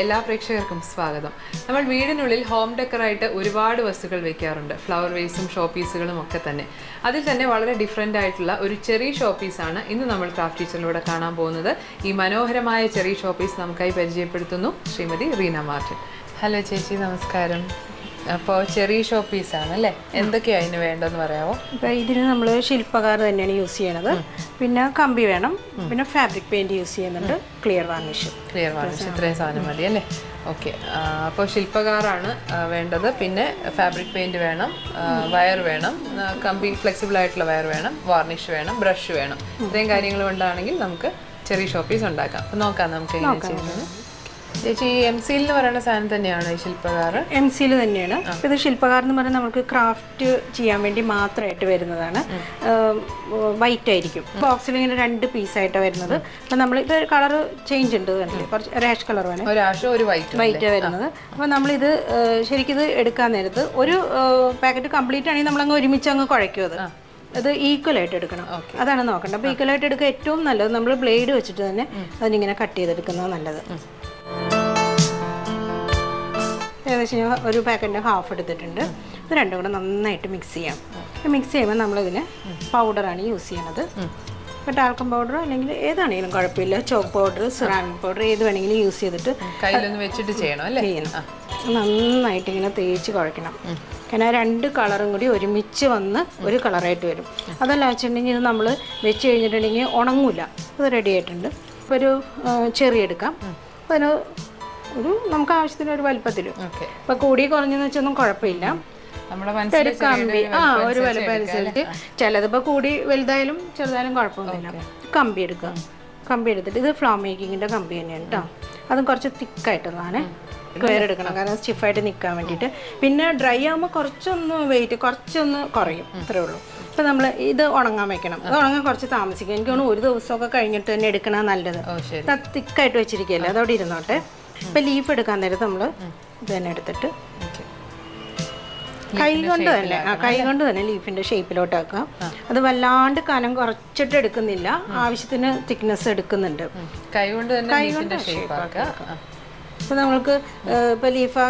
എല്ലാ പ്രേക്ഷകർക്കും സ്വാഗതം. നമ്മൾ വീടിനുള്ളിൽ ഹോം ഡെക്കറായിട്ട് ഒരുപാട് വസ്തുക്കൾ വെക്കാറുണ്ട്. ഫ്ലവർ വേസും ഷോ പീസുകളും ഒക്കെ തന്നെ. അതിൽ തന്നെ വളരെ ഡിഫറെൻ്റ് ആയിട്ടുള്ള ഒരു ചെറി ഷോ പീസാണ് ഇന്ന് നമ്മൾ ക്രാഫ്റ്റ് ടീച്ചറിലൂടെ കാണാൻ പോകുന്നത്. ഈ മനോഹരമായ ചെറി ഷോ പീസ് നമുക്കായി പരിചയപ്പെടുത്തുന്നു ശ്രീമതി റീന മാർട്ടിൻ. ഹലോ ചേച്ചി, നമസ്കാരം. അപ്പോൾ ചെറി ഷോ പീസാണ് അല്ലേ? എന്തൊക്കെയാണ് അതിന് വേണ്ടതെന്ന് പറയാമോ? ഇപ്പോൾ ഇതിന് നമ്മൾ ശില്പകാർ തന്നെയാണ് യൂസ് ചെയ്യണത്. പിന്നെ കമ്പി വേണം, പിന്നെ ഫാബ്രിക് പെയിൻറ് യൂസ് ചെയ്യുന്നുണ്ട്, ക്ലിയർ വാർണിഷ്. ഇത്രയും സാധനം മതി അല്ലേ? ഓക്കെ. അപ്പോൾ ശില്പകാറാണ് വേണ്ടത്. പിന്നെ ഫാബ്രിക് പെയിൻറ് വേണം, വയർ വേണം, കമ്പി ഫ്ലെക്സിബിൾ ആയിട്ടുള്ള വയർ വേണം, വാർണിഷ് വേണം, ബ്രഷ് വേണം. ഇത്രയും കാര്യങ്ങൾ കൊണ്ടാണെങ്കിൽ നമുക്ക് ചെറി ഷോ പീസ് ഉണ്ടാക്കാം. അപ്പോൾ നോക്കാം നമുക്ക് എങ്ങനെ ചെയ്യുന്നത്. ചേച്ചി, എം സിയിൽ എന്ന് പറയുന്ന സാധനം തന്നെയാണ് ഈ ശില്പകാർ? എം സിയിൽ തന്നെയാണ്. ഇത് ശില്പകാർ എന്ന് പറഞ്ഞാൽ നമുക്ക് ക്രാഫ്റ്റ് ചെയ്യാൻ വേണ്ടി മാത്രമായിട്ട് വരുന്നതാണ്. വൈറ്റ് ആയിരിക്കും. ബോക്സിൽ ഇങ്ങനെ 2 പീസായിട്ടാണ് വരുന്നത്. അപ്പം നമ്മൾ ഇത് കളർ ചേഞ്ച് ഉണ്ട്, കുറച്ച് റാഷ് കളർ വേണം, ഒരു വൈറ്റ് വരുന്നത്. അപ്പോൾ നമ്മളിത് ശരിക്കും ഇത് എടുക്കാൻ നേരത്ത് ഒരു പാക്കറ്റ് കംപ്ലീറ്റ് ആണെങ്കിൽ നമ്മളങ്ങ് ഒരുമിച്ച് അങ്ങ് കുഴയ്ക്കും. അത് ഈക്വലായിട്ട് എടുക്കണം, അതാണ് നോക്കേണ്ടത്. അപ്പോൾ ഈക്വലായിട്ട് എടുക്കുക ഏറ്റവും നല്ലത്. നമ്മൾ ബ്ലേഡ് വെച്ചിട്ട് തന്നെ അതിനിങ്ങനെ കട്ട് ചെയ്തെടുക്കുന്നത് നല്ലത്. ഏകദേശം ഒരു പാക്കറ്റിൻ്റെ ഹാഫ് എടുത്തിട്ടുണ്ട്. ഇത് രണ്ടും കൂടെ നന്നായിട്ട് മിക്സ് ചെയ്യാം. മിക്സ് ചെയ്യുമ്പോൾ നമ്മളിതിന് പൗഡറാണ് യൂസ് ചെയ്യണത്. ഇപ്പോൾ ടാൽക്കം പൗഡറോ അല്ലെങ്കിൽ ഏതാണെങ്കിലും കുഴപ്പമില്ല. ചോക്ക് പൗഡർ, സിറാമിക് പൗഡർ ഏത് വേണമെങ്കിലും യൂസ് ചെയ്തിട്ട് വെച്ചിട്ട് ചെയ്യണം. നന്നായിട്ട് ഇങ്ങനെ തേച്ച് കുഴക്കണം. കാരണം 2 കളറും കൂടി ഒരുമിച്ച് വന്ന് ഒരു കളറായിട്ട് വരും. അതല്ല വെച്ചിട്ടുണ്ടെങ്കിൽ ഇത് നമ്മൾ വെച്ച് കഴിഞ്ഞിട്ടുണ്ടെങ്കിൽ ഉണങ്ങൂല. അത് റെഡി ആയിട്ടുണ്ട്. ഇപ്പോൾ ഒരു ചെറിയ എടുക്കാം. അപ്പോൾ അതിന് നമുക്ക് ആവശ്യത്തിന് ഒരു വലുപ്പത്തിൽ, ഇപ്പൊ കൂടി കുറഞ്ഞെന്ന് വെച്ചൊന്നും കുഴപ്പമില്ല. കമ്പി ഒരു വലുപ്പം അനുസരിച്ച്, ചിലതിപ്പോ കൂടി വലുതായാലും ചെറുതായാലും കുഴപ്പമൊന്നുമില്ല. കമ്പി എടുക്കുക. കമ്പി എടുത്തിട്ട് ഇത് ഫ്ലവർ മേക്കിങ്ങിന്റെ കമ്പി തന്നെയാണ് കേട്ടോ. അതും കുറച്ച് തിക്കായിട്ടുള്ളതാണ്. വേറെ എടുക്കണം, കാരണം സ്റ്റിഫായിട്ട് നിൽക്കാൻ വേണ്ടിയിട്ട്. പിന്നെ ഡ്രൈ ആകുമ്പോൾ കുറച്ചൊന്ന് വെയിറ്റ് കുറച്ചൊന്ന് കുറയും, അത്രേ ഉള്ളൂ. ഇപ്പം നമ്മൾ ഇത് ഉണങ്ങാൻ വെക്കണം. അത് ഉണങ്ങാൻ കുറച്ച് താമസിക്കും. എനിക്ക് തോന്നുന്നു ഒരു ദിവസമൊക്കെ കഴിഞ്ഞിട്ട് തന്നെ എടുക്കണ നല്ലത്. തിക്കായിട്ട് വെച്ചിരിക്കുകയല്ലേ, അതോടെ ഇരുന്നോട്ടെ. ഇപ്പം ലീഫ് എടുക്കാൻ നേരത്ത് നമ്മൾ ഇത് തന്നെ എടുത്തിട്ട് കൈ കൊണ്ട് തന്നെ ലീഫിന്റെ ഷേപ്പിലോട്ട് ആക്കാം. അത് വല്ലാണ്ട് കനം കുറച്ചിട്ട് എടുക്കുന്നില്ല, ആവശ്യത്തിന് തിക്നെസ് എടുക്കുന്നുണ്ട്. കൈ കൊണ്ട് ഷേപ്പാക്കാം. ഇപ്പം നമ്മൾക്ക് ഇപ്പം ലീഫ്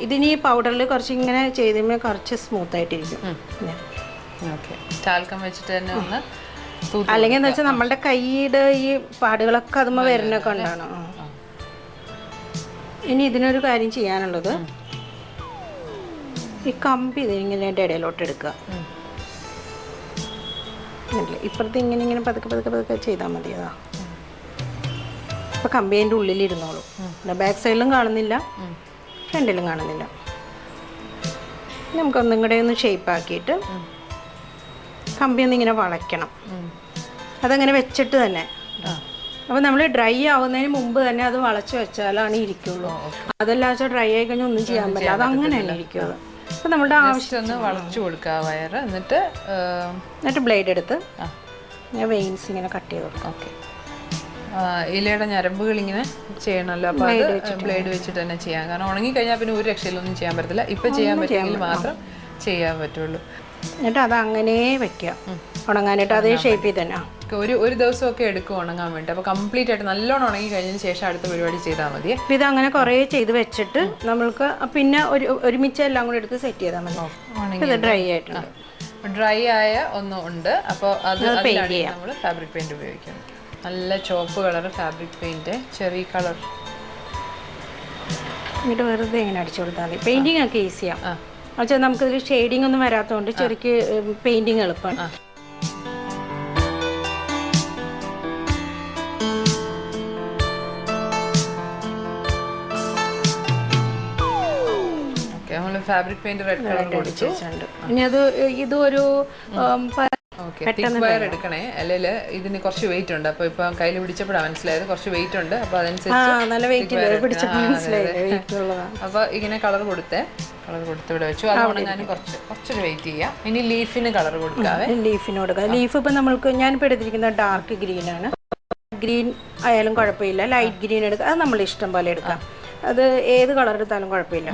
ഇതിന് ഈ പൗഡറിൽ കുറച്ച് ഇങ്ങനെ ചെയ്തുമ്പോൾ കുറച്ച് സ്മൂത്ത് ആയിട്ടിരിക്കും. അല്ലെങ്കിൽ എന്താ വെച്ചാൽ നമ്മളുടെ കൈയുടെ ഈ പാടുകളൊക്കെ അതുമ്പോൾ വരുന്നൊക്കെ ഉണ്ടാണ്. ഇനി ഇതിനൊരു കാര്യം ചെയ്യാനുള്ളത്, ഈ കമ്പി ഇതിങ്ങനെ ഇടയിലോട്ട് എടുക്കുക. ഇപ്പുറത്ത് ഇങ്ങനെ പതുക്കെ ചെയ്താൽ മതി. അതാ ഇപ്പം കമ്പി അതിൻ്റെ ഉള്ളിലിരുന്നോളൂ. ബാക്ക് സൈഡിലും കാണുന്നില്ല, ഫ്രണ്ടിലും കാണുന്നില്ല. നമുക്കൊന്നും കൂടെ ഒന്ന് ഷേപ്പാക്കിയിട്ട് കമ്പി ഒന്നിങ്ങനെ വളയ്ക്കണം. അതങ്ങനെ വെച്ചിട്ട് തന്നെ. അപ്പോൾ നമ്മൾ ഡ്രൈ ആവുന്നതിന് മുമ്പ് തന്നെ അത് വളച്ച് വെച്ചാലാണ് ഇരിക്കുള്ളൂ. അതല്ല വെച്ചാൽ ഡ്രൈ ആയി കഴിഞ്ഞാൽ ഒന്നും ചെയ്യാൻ പറ്റില്ല. അത് അങ്ങനെ തന്നെ ഇരിക്കുള്ളൂ. അപ്പോൾ നമ്മുടെ ആവശ്യം വളച്ചു കൊടുക്കുക വയർ. എന്നിട്ട് ബ്ലേഡ് എടുത്ത് വെയിൻസ് ഇങ്ങനെ കട്ട് ചെയ്ത് കൊടുക്കാം. ഓക്കെ. ഇലയുടെ ഞരമ്പുകൾ ഇങ്ങനെ ചെയ്യണമല്ലോ, അപ്പോൾ അത് ബ്ലേഡ് വെച്ചിട്ട് തന്നെ ചെയ്യാം. കാരണം ഉണങ്ങിക്കഴിഞ്ഞാൽ പിന്നെ ഒരു രക്ഷയിലൊന്നും ചെയ്യാൻ പറ്റത്തില്ല. ഇപ്പം ചെയ്യാൻ പറ്റുമെങ്കിൽ മാത്രം ചെയ്യാൻ പറ്റുള്ളൂ. എന്നിട്ട് അത് അങ്ങനെ വെക്കുക ഉണങ്ങാനായിട്ട്, അതേ ഷേപ്പിൽ തന്നെ. ഒരു ദിവസമൊക്കെ എടുക്കും ഉണങ്ങാൻ വേണ്ടി. അപ്പോൾ കംപ്ലീറ്റ് ആയിട്ട് നല്ലോണം ഉണങ്ങി കഴിഞ്ഞതിന് ശേഷം അടുത്ത പരിപാടി ചെയ്താൽ മതി. ഇത് അങ്ങനെ കുറേ ചെയ്ത് വെച്ചിട്ട് നമ്മൾക്ക് പിന്നെ ഒരുമിച്ച് എല്ലാം കൂടി എടുത്ത് സെറ്റ് ചെയ്താൽ മതി. ഇത് ഡ്രൈ ആയിട്ടുണ്ട്. ഡ്രൈ ആയ ഒന്നും ഉണ്ട്. അപ്പോൾ അത് നമ്മൾ ഫാബ്രിക് പെയിന്റ് ഉപയോഗിക്കും. നല്ല ചുവപ്പ് കളർ ഫാബ്രിക് പെയിന്റ്, ചെറിയ കളർ. എന്നിട്ട് വെറുതെ ഇങ്ങനെ അടിച്ചു കൊടുത്താൽ മതി. പെയിന്റിങ് ഒക്കെ ഈസിയാണ്. പക്ഷേ നമുക്കിതിൽ ഷെയ്ഡിങ് ഒന്നും വരാത്തതുകൊണ്ട് ചെറിയ പെയിന്റിങ് എളുപ്പമാണ്. ഫാബ്രിക് പെയിന്റ് റെഡ് കളർ കൊടുത്തു. ഇനി അത് ഇതൊരു വയർ എടുക്കണേ, അല്ലെങ്കിൽ ഇതിന് കുറച്ച് വെയിറ്റ് ഉണ്ട്. അപ്പോൾ ഇപ്പം കയ്യിൽ പിടിച്ചപ്പോഴാണ് മനസ്സിലായത് കുറച്ച് വെയിറ്റ് ഉണ്ട്. അപ്പോൾ അതനുസരിച്ച് അപ്പോൾ ഇങ്ങനെ കളർ കൊടുത്ത് ഇവിടെ വെച്ചു. അത് ഉണങ്ങാൻ കുറച്ചൊരു വെയിറ്റ് ചെയ്യാം. ഇനി ലീഫിന് കളർ കൊടുക്കാവേ. ലീഫിന് കൊടുക്കാം. ലീഫ് ഇപ്പം നമ്മൾക്ക് ഞാനിപ്പോൾ എടുത്തിരിക്കുന്ന ഡാർക്ക് ഗ്രീൻ ആണ്. ഗ്രീൻ ആയാലും കുഴപ്പമില്ല, ലൈറ്റ് ഗ്രീൻ എടുക്കാം. അത് നമ്മൾ ഇഷ്ടം പോലെ എടുക്കാം. അത് ഏത് കളർ എടുത്താലും കുഴപ്പമില്ല.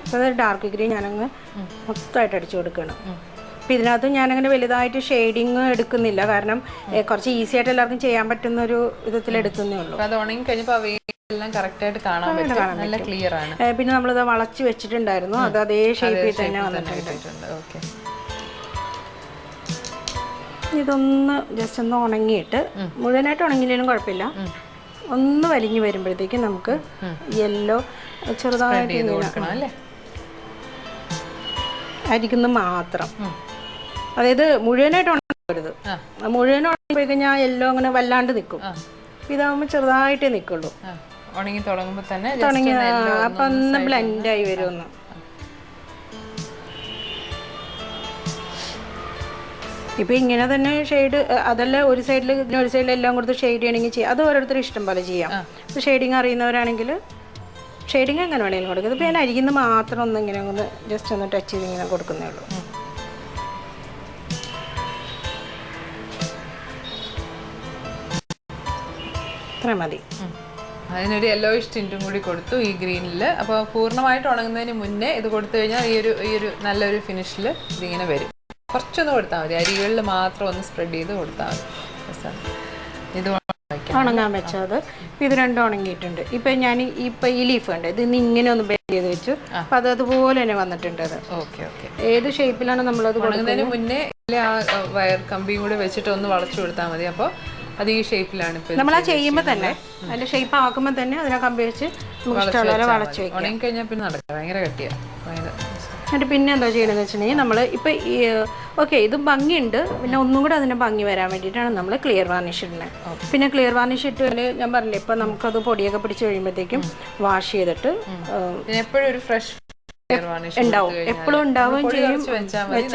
അപ്പോൾ അത് ഡാർക്ക് ഗ്രീൻ ഞാനങ്ങ് മൊത്തമായിട്ട് അടിച്ചു കൊടുക്കണം. അപ്പോൾ ഇതിനകത്ത് ഞാനങ്ങനെ വലുതായിട്ട് ഷെയ്ഡിങ് എടുക്കുന്നില്ല, കാരണം കുറച്ച് ഈസി ആയിട്ട് എല്ലാവർക്കും ചെയ്യാൻ പറ്റുന്ന ഒരു വിധത്തിൽ എടുക്കുന്നേ ഉള്ളൂ. അത് ഉണങ്ങി കഴിഞ്ഞപ്പോൾ എല്ലാം കറക്റ്റായിട്ട് കാണാൻ പറ്റും, നല്ല ക്ലിയർ ആണ്. പിന്നെ നമ്മളിത് വളച്ച് വെച്ചിട്ടുണ്ടായിരുന്നു, അത് അതേ ഷേപ്പിൽ തന്നെ വന്നിട്ടുണ്ട്. ഓക്കെ, ഇതൊന്ന് ജസ്റ്റ് ഒന്ന് ഉണങ്ങിയിട്ട്, മുഴുവനായിട്ട് ഉണങ്ങിയില്ലെങ്കിലും കുഴപ്പമില്ല, ഒന്ന് വലിഞ്ഞു വരുമ്പോഴത്തേക്കും നമുക്ക് യെല്ലോ ചെറുതായിട്ട് അല്ലേ അരിക്കുന്ന മാത്രം. അതായത് മുഴുവനായിട്ട് ഉണങ്ങരുത്, മുഴുവൻ ഉണങ്ങിക്കഴിഞ്ഞാൽ യെല്ലോ അങ്ങനെ വല്ലാണ്ട് നിൽക്കും. ഇതാകുമ്പോൾ ചെറുതായിട്ടേ നിൽക്കുള്ളൂ. ഉണങ്ങി തുടങ്ങുമ്പോൾ തന്നെ അപ്പം ഒന്ന് ബ്ലെൻഡായി വരുമെന്ന്. ഇപ്പം ഇങ്ങനെ തന്നെ ഷെയ്ഡ്, അതല്ല ഒരു സൈഡിൽ ഒരു സൈഡിൽ എല്ലാം കൊടുത്ത് ഷെയ്ഡ് ചെയ്യണമെങ്കിൽ ചെയ്യാം, അത് ഓരോരുത്തർ ഇഷ്ടം പോലെ ചെയ്യാം. ഇപ്പോൾ ഷെയ്ഡിങ് അറിയുന്നവരാണെങ്കിൽ ഷെയ്ഡിങ് എങ്ങനെ വേണമെങ്കിലും കൊടുക്കുന്നത്. ഇപ്പോൾ ഞാൻ അരിക്കുന്ന മാത്രം ഒന്ന് ഇങ്ങനെ ഒന്ന് ജസ്റ്റ് ഒന്ന് ടച്ച് ചെയ്ത് ഇങ്ങനെ കൊടുക്കുന്നേ ഉള്ളൂ. ഇത്ര മതി. അതിനൊരു യെല്ലോയിഷ് ടിൻറ്റും കൂടി കൊടുത്തു ഈ ഗ്രീനിൽ. അപ്പോൾ പൂർണ്ണമായിട്ട് ഉണങ്ങുന്നതിന് മുന്നേ ഇത് കൊടുത്തു കഴിഞ്ഞാൽ ഈ ഒരു നല്ലൊരു ഫിനിഷിൽ ഇതിങ്ങനെ വരും. കുറച്ചൊന്ന് കൊടുത്താൽ മതി, അരികളിൽ മാത്രം ഒന്ന് സ്പ്രെഡ് ചെയ്ത് കൊടുത്താൽ മതി. ഇത് ഉണങ്ങാൻ വെച്ചത് ഇത് രണ്ടും ഉണങ്ങിയിട്ടുണ്ട്. ഇപ്പം ഞാൻ ഇപ്പം ഈ ലീഫ് ഉണ്ട്, ഇത് ഇങ്ങനെ ഒന്ന് ബെൻഡ് ചെയ്ത് വെച്ചു, അപ്പം അത് അതുപോലെ തന്നെ വന്നിട്ടുണ്ട്. അത് ഓക്കെ ഓക്കെ. ഏത് ഷേപ്പിലാണ് നമ്മളത് ഉണങ്ങുന്നതിന് മുന്നേ ആ വയർ കമ്പിയും കൂടി വെച്ചിട്ട് ഒന്ന് വളച്ചു കൊടുത്താൽ മതി. അപ്പോൾ അത് ഈ ഷേപ്പിലാണ് ഇപ്പം നമ്മൾ ആ ചെയ്യുമ്പോൾ തന്നെ, അതിൻ്റെ ഷേപ്പ് ആക്കുമ്പോൾ തന്നെ അതിനെ കമ്പി വെച്ച് നമുക്ക് ഇഷ്ടമുള്ള വളച്ച് വെക്കാം. ഉണങ്ങി കഴിഞ്ഞാൽ പിന്നെ നടക്കുക, ഭയങ്കര കട്ടിയാണ്. എന്നിട്ട് പിന്നെ എന്താ ചെയ്യണമെന്ന് വെച്ചിട്ടുണ്ടെങ്കിൽ നമ്മൾ ഇപ്പം ഈ ഓക്കെ ഇത് ഭംഗിയുണ്ട്, പിന്നെ ഒന്നും കൂടെ അതിന് ഭംഗി വരാൻ വേണ്ടിയിട്ടാണ് നമ്മൾ ക്ലിയർ വാർണിഷ് ഇടുന്നത്. പിന്നെ ക്ലിയർ വാർണിഷ് ഇട്ട് ഞാൻ പറഞ്ഞില്ലേ, ഇപ്പം നമുക്കത് പൊടിയൊക്കെ പിടിച്ച് കഴിയുമ്പോഴത്തേക്കും വാഷ് ചെയ്തിട്ട് എപ്പോഴും ഒരു ഫ്രഷ് ഉണ്ടാവും, എപ്പോഴും ഉണ്ടാവുകയും ചെയ്യും.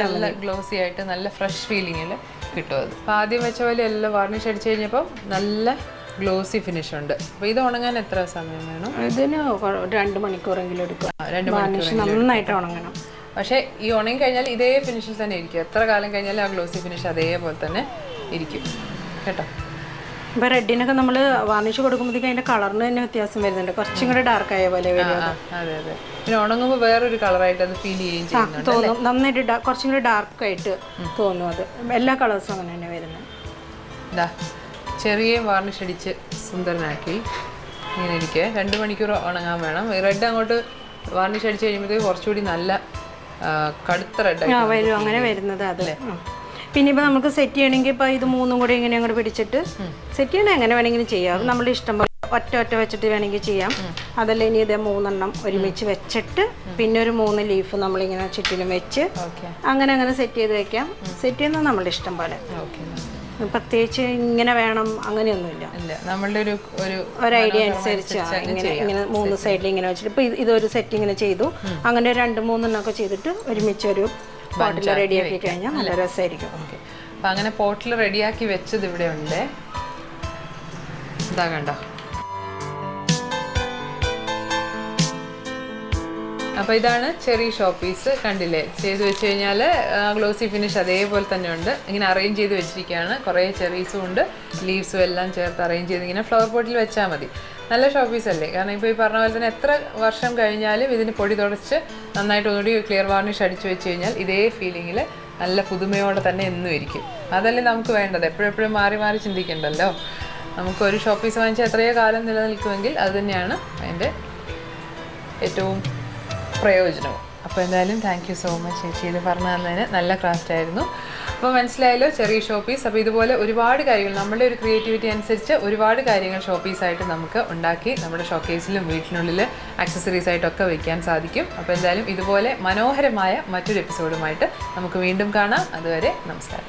നല്ല ഗ്ലോസി ആയിട്ട് നല്ല ഫ്രഷ് ഫീലിങ്ങിൽ കിട്ടും അത്. അപ്പം ആദ്യം വെച്ച പോലെ എല്ലാം വാർണിഷ് അടിച്ചു കഴിഞ്ഞപ്പോൾ നല്ല ഗ്ലോസി ഫിനിഷ് ഉണ്ട്. അപ്പോൾ ഇത് ഉണങ്ങാൻ എത്ര സമയം വേണം? ഇതിന് 2 മണിക്കൂറെങ്കിലും എടുക്കും. വാർണിഷ് നന്നായിട്ട് ഉണങ്ങണം. പക്ഷേ ഈ ഉണങ്ങി കഴിഞ്ഞാൽ ഇതേ ഫിനിഷിൽ തന്നെ ഇരിക്കും, എത്ര കാലം കഴിഞ്ഞാലും ആ ഗ്ലോസി ഫിനിഷ് അതേപോലെ തന്നെ ഇരിക്കും കേട്ടോ. ഇപ്പോൾ റെഡിനൊക്കെ നമ്മൾ വാർണിഷ് കൊടുക്കുമ്പോഴത്തേക്കും അതിൻ്റെ കളറിന് തന്നെ വ്യത്യാസം വരുന്നുണ്ട്, കുറച്ചും കൂടെ ഡാർക്കായ പോലെ വരും. അതെ അതെ. പിന്നെ ഉണങ്ങുമ്പോൾ വേറൊരു കളറായിട്ട് അത് ഫീൽ ചെയ്യുകയും തോന്നും, നന്നായിട്ട് കുറച്ചും കൂടി ഡാർക്കായിട്ട് തോന്നും. അത് എല്ലാ കളേഴ്സും അങ്ങനെ തന്നെ വരുന്നത്. ഇതാ ചെറിയ വാർണിഷ് അടിച്ച് സുന്ദരനാക്കി ഇങ്ങനെ ഇരിക്കുക. 2 മണിക്കൂർ ഉണങ്ങാൻ വേണം. റെഡ് അങ്ങോട്ട് വാർണിഷ് അടിച്ച് കഴിയുമ്പോഴത്തേക്ക് കുറച്ചുകൂടി നല്ല കടുത്ത റെഡായി വരും, അങ്ങനെ വരുന്നത് അത്. പിന്നെ ഇപ്പോൾ നമുക്ക് സെറ്റ് ചെയ്യണമെങ്കിൽ ഇപ്പോൾ ഇത് 3 കൂടി ഇങ്ങനെ അങ്ങോട്ട് പിടിച്ചിട്ട് സെറ്റ് ചെയ്യണേ എങ്ങനെ വേണമെങ്കിലും ചെയ്യാം. അത് നമ്മുടെ ഇഷ്ടം പോലെ ഒറ്റ വെച്ചിട്ട് വേണമെങ്കിൽ ചെയ്യാം. അതല്ല ഇനി ഇതേ 3 എണ്ണം ഒരുമിച്ച് വെച്ചിട്ട് പിന്നെ ഒരു 3 ലീഫ് നമ്മളിങ്ങനെ ചുറ്റിലും വെച്ച് അങ്ങനെ സെറ്റ് ചെയ്ത് വെക്കാം. സെറ്റ് ചെയ്യുന്നത് നമ്മളുടെ ഇഷ്ടം പോലെ, പ്രത്യേകിച്ച് ഇങ്ങനെ വേണം അങ്ങനെയൊന്നുമില്ല. നമ്മളുടെ ഒരു ഐഡിയ അനുസരിച്ച് ഇങ്ങനെ 3 സൈഡിൽ ഇങ്ങനെ വെച്ചിട്ട് ഇപ്പോൾ ഇതൊരു സെറ്റ് ഇങ്ങനെ ചെയ്തു, അങ്ങനെ 2-3 എണ്ണമൊക്കെ ചെയ്തിട്ട് ഒരുമിച്ചൊരു പോട്ടിൽ റെഡിയാക്കി കഴിഞ്ഞാൽ നല്ല രസമായിരിക്കും. അപ്പം അങ്ങനെ പോട്ടിൽ റെഡിയാക്കി വെച്ചത് ഇവിടെ ഉണ്ട്. ഇതാ കണ്ടോ. അപ്പോൾ ഇതാണ് ചെറി ഷോ പീസ്, കണ്ടില്ലേ? ചെയ്ത് വെച്ച് കഴിഞ്ഞാൽ ഗ്ലോസി ഫിനിഷ് അതേപോലെ തന്നെ ഉണ്ട്. ഇങ്ങനെ അറേഞ്ച് ചെയ്ത് വെച്ചിരിക്കുകയാണ്. കുറേ ചെറീസും ഉണ്ട്, ലീവ്സും എല്ലാം ചേർത്ത് അറേഞ്ച് ചെയ്ത് ഇങ്ങനെ ഫ്ലവർ പോട്ടിൽ വെച്ചാൽ മതി. നല്ല ഷോ പീസ് അല്ലേ? കാരണം ഇപ്പോൾ ഈ പറഞ്ഞ പോലെ തന്നെ എത്ര വർഷം കഴിഞ്ഞാലും ഇതിന് പൊടി തുടച്ച് നന്നായിട്ട് ഒന്നുകൂടി ക്ലിയർ വാർണിഷ് അടിച്ചു വെച്ച് കഴിഞ്ഞാൽ ഇതേ ഫീലിങ്ങിൽ നല്ല പുതുമയോടെ തന്നെ എന്നും ഇരിക്കും. അതല്ലേ നമുക്ക് വേണ്ടത്. എപ്പോഴെപ്പോഴും മാറി മാറി ചിന്തിക്കണ്ടല്ലോ. നമുക്കൊരു ഷോ പീസ് വാങ്ങിച്ചാൽ എത്രയോ കാലം നിലനിൽക്കുമെങ്കിൽ അത് തന്നെയാണ് അതിൻ്റെ ഏറ്റവും പ്രയോജനവും. അപ്പോൾ എന്തായാലും താങ്ക് യു സോ മച്ച് ചേച്ചി, ഇത് പറഞ്ഞു തന്നതിന്. നല്ല ക്രാഫ്റ്റ് ആയിരുന്നു. അപ്പോൾ മനസ്സിലായല്ലോ, ചെറിയ ഷോ പീസ്. അപ്പോൾ ഇതുപോലെ ഒരുപാട് കാര്യങ്ങൾ നമ്മുടെ ഒരു ക്രിയേറ്റിവിറ്റി അനുസരിച്ച് ഒരുപാട് കാര്യങ്ങൾ ഷോ പീസായിട്ട് നമുക്ക് ഉണ്ടാക്കി നമ്മുടെ ഷോക്കേസിലും വീട്ടിനുള്ളിൽ ആക്സസറീസ് ആയിട്ടൊക്കെ വയ്ക്കാൻ സാധിക്കും. അപ്പോൾ എന്തായാലും ഇതുപോലെ മനോഹരമായ മറ്റൊരു എപ്പിസോഡുമായിട്ട് നമുക്ക് വീണ്ടും കാണാം. അതുവരെ നമസ്കാരം.